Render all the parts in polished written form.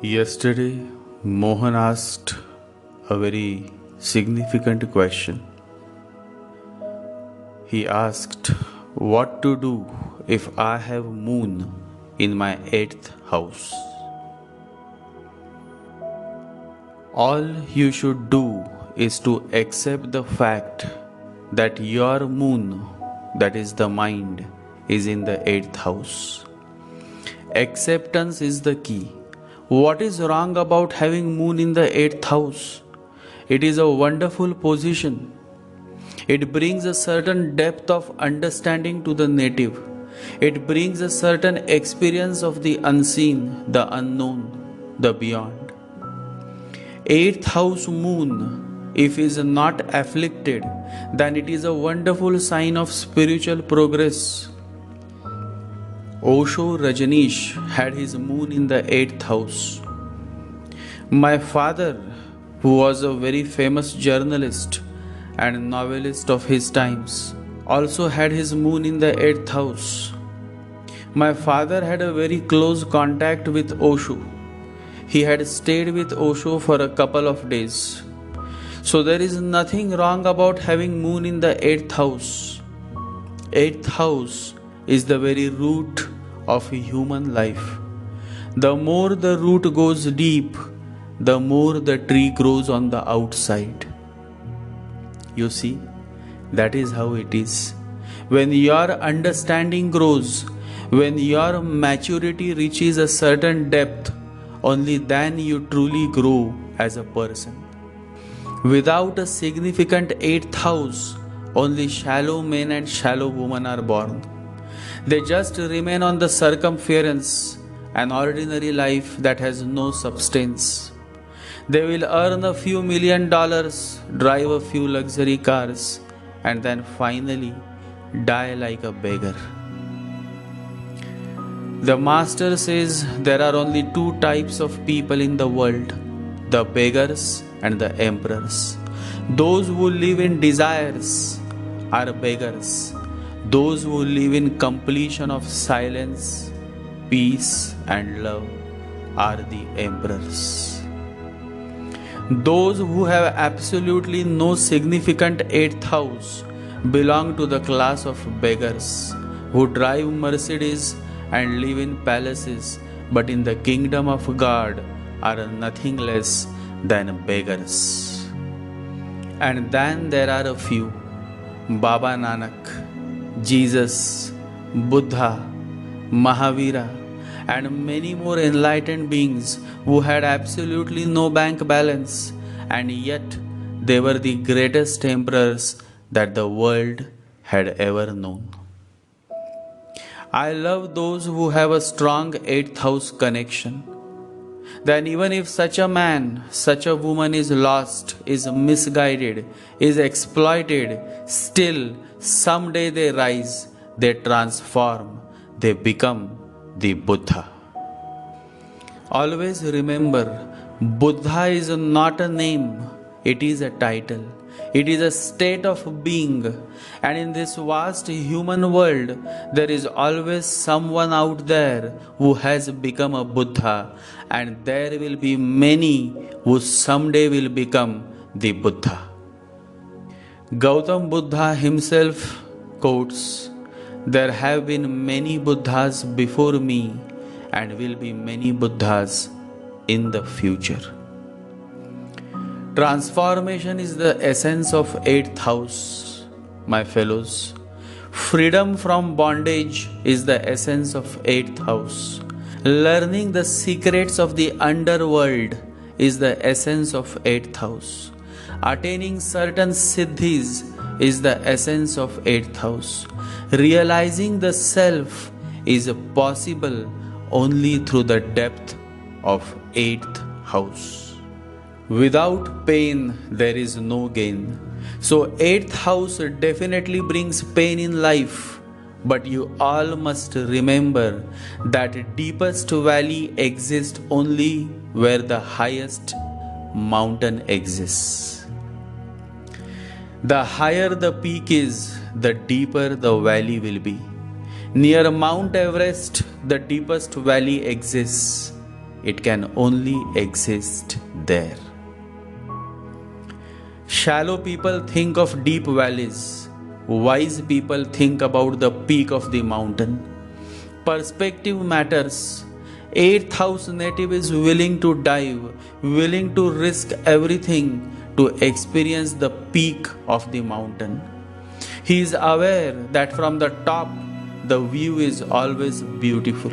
Yesterday, Mohan asked a very significant question. He asked, what to do if I have moon in my 8th house? All you should do is to accept the fact that your moon, that is the mind, is in the 8th house. Acceptance is the key. What is wrong about having moon in the 8th house? It is a wonderful position. It brings a certain depth of understanding to the native. It brings a certain experience of the unseen, the unknown, the beyond. 8th house moon, if is not afflicted, then it is a wonderful sign of spiritual progress. Osho Rajneesh had his moon in the 8th house. My father, who was a very famous journalist and novelist of his times, also had his moon in the 8th house. My father had a very close contact with Osho. He had stayed with Osho for a couple of days. So there is nothing wrong about having moon in the 8th house. 8th house is the very root of human life. The more the root goes deep, the more the tree grows on the outside. You see, that is how it is. When your understanding grows, when your maturity reaches a certain depth, only then you truly grow as a person. Without a significant 8th house, only shallow men and shallow women are born. They just remain on the circumference, an ordinary life that has no substance. They will earn a few $1 million, drive a few luxury cars, and then finally die like a beggar. The Master says there are only 2 types of people in the world, the beggars and the emperors. Those who live in desires are beggars. Those who live in completion of silence, peace and love are the emperors. Those who have absolutely no significant 8th house belong to the class of beggars who drive Mercedes and live in palaces, but in the kingdom of God are nothing less than beggars. And then there are a few, Baba Nanak, Jesus, Buddha, Mahavira, and many more enlightened beings who had absolutely no bank balance, and yet they were the greatest emperors that the world had ever known. I love those who have a strong 8th house connection. Then even if such a man, such a woman is lost, is misguided, is exploited, still someday they rise, they transform, they become the Buddha. Always remember, Buddha is not a name, it is a title. It is a state of being, and in this vast human world, there is always someone out there who has become a Buddha, and there will be many who someday will become the Buddha. Gautam Buddha himself quotes, "There have been many Buddhas before me, and will be many Buddhas in the future." Transformation is the essence of 8th house, my fellows. Freedom from bondage is the essence of 8th house. Learning the secrets of the underworld is the essence of 8th house. Attaining certain Siddhis is the essence of 8th house. Realizing the self is possible only through the depth of 8th house. Without pain, there is no gain. So 8th house definitely brings pain in life. But you all must remember that deepest valley exists only where the highest mountain exists. The higher the peak is, the deeper the valley will be. Near Mount Everest, the deepest valley exists. it can only exist there. Shallow people think of deep valleys. Wise people think about the peak of the mountain. Perspective matters. 8th house native is willing to dive, willing to risk everything to experience the peak of the mountain. He is aware that from the top, the view is always beautiful.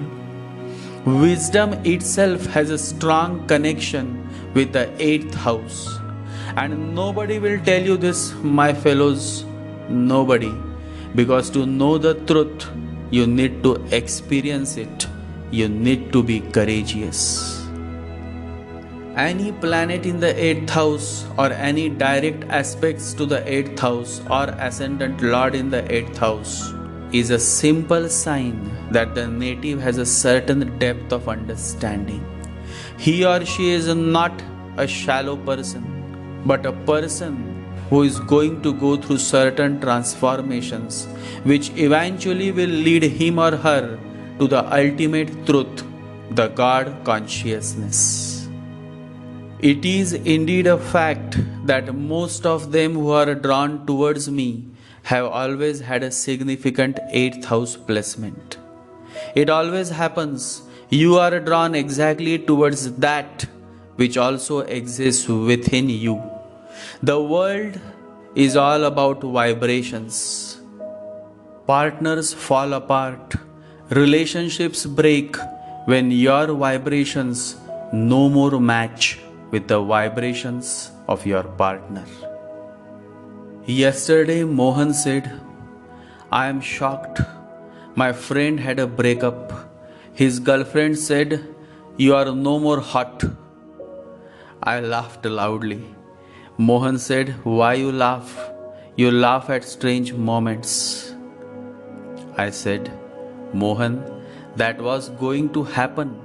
Wisdom itself has a strong connection with the 8th house. And nobody will tell you this, my fellows. Nobody. Because to know the truth, you need to experience it. You need to be courageous. Any planet in the 8th house or any direct aspects to the 8th house or ascendant lord in the 8th house is a simple sign that the native has a certain depth of understanding. He or she is not a shallow person, but a person who is going to go through certain transformations which eventually will lead him or her to the ultimate truth, the God consciousness. It is indeed a fact that most of them who are drawn towards me have always had a significant 8th house placement. It always happens. You are drawn exactly towards that which also exists within you. The world is all about vibrations. Partners fall apart. Relationships break when your vibrations no more match with the vibrations of your partner. Yesterday, Mohan said, I am shocked. My friend had a breakup. His girlfriend said, you are no more hot. I laughed loudly. Mohan said, why you laugh? You laugh at strange moments. I said, Mohan, that was going to happen.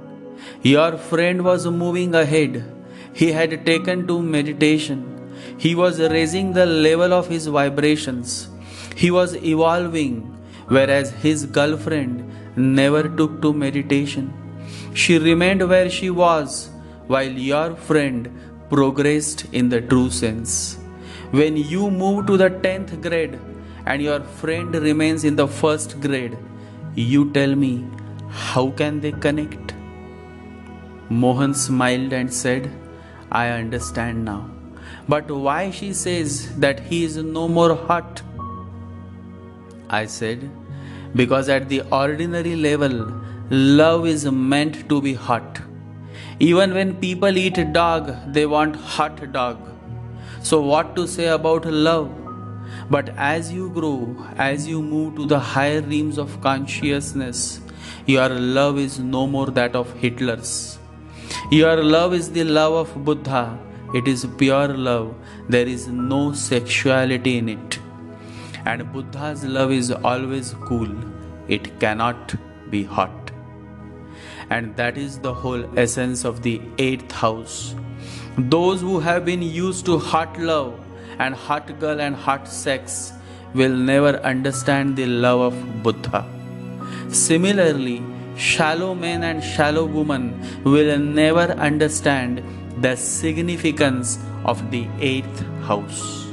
Your friend was moving ahead. He had taken to meditation. He was raising the level of his vibrations. He was evolving, whereas his girlfriend never took to meditation. She remained where she was, while your friend progressed in the true sense. When you move to the 10th grade and your friend remains in the 1st grade, you tell me, how can they connect? Mohan smiled and said, I understand now. But why she says that he is no more hot? I said, because at the ordinary level, love is meant to be hot. Even when people eat dog, they want hot dog. So what to say about love? But as you grow, as you move to the higher realms of consciousness, your love is no more that of Hitler's. Your love is the love of Buddha. It is pure love. There is no sexuality in it. And Buddha's love is always cool. It cannot be hot. And that is the whole essence of the 8th house. Those who have been used to hot love and hot girl and hot sex will never understand the love of Buddha. Similarly, shallow men and shallow women will never understand the significance of the 8th house.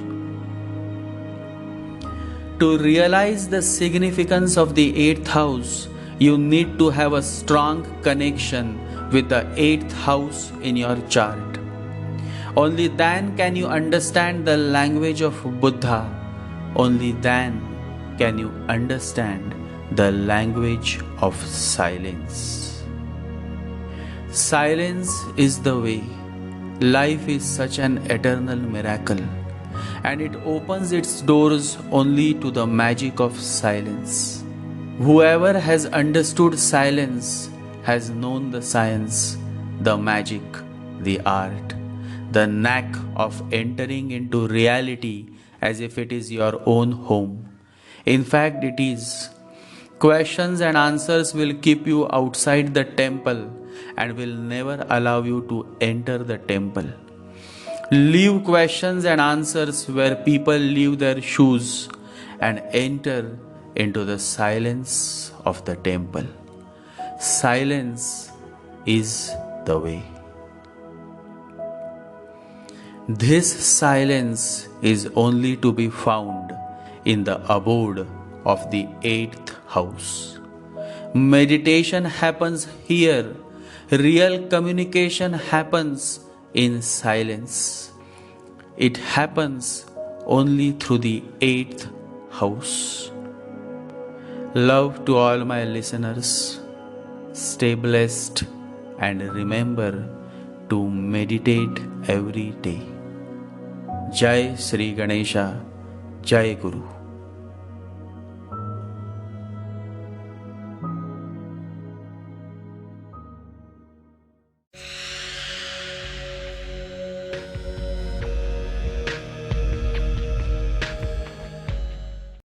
To realize the significance of the 8th house, you need to have a strong connection with the 8th house in your chart. Only then can you understand the language of Buddha. Only then can you understand the language of silence. Silence is the way. Life is such an eternal miracle, and it opens its doors only to the magic of silence. Whoever has understood silence has known the science, the magic, the art, the knack of entering into reality as if it is your own home. In fact, it is. Questions and answers will keep you outside the temple and will never allow you to enter the temple. Leave questions and answers where people leave their shoes and enter into the silence of the temple. Silence is the way. This silence is only to be found in the abode of the 8th house. Meditation happens here. Real communication happens in silence. It happens only through the 8th house. Love to all my listeners. Stay blessed and remember to meditate every day. Jai Sri Ganesha, Jai Guru.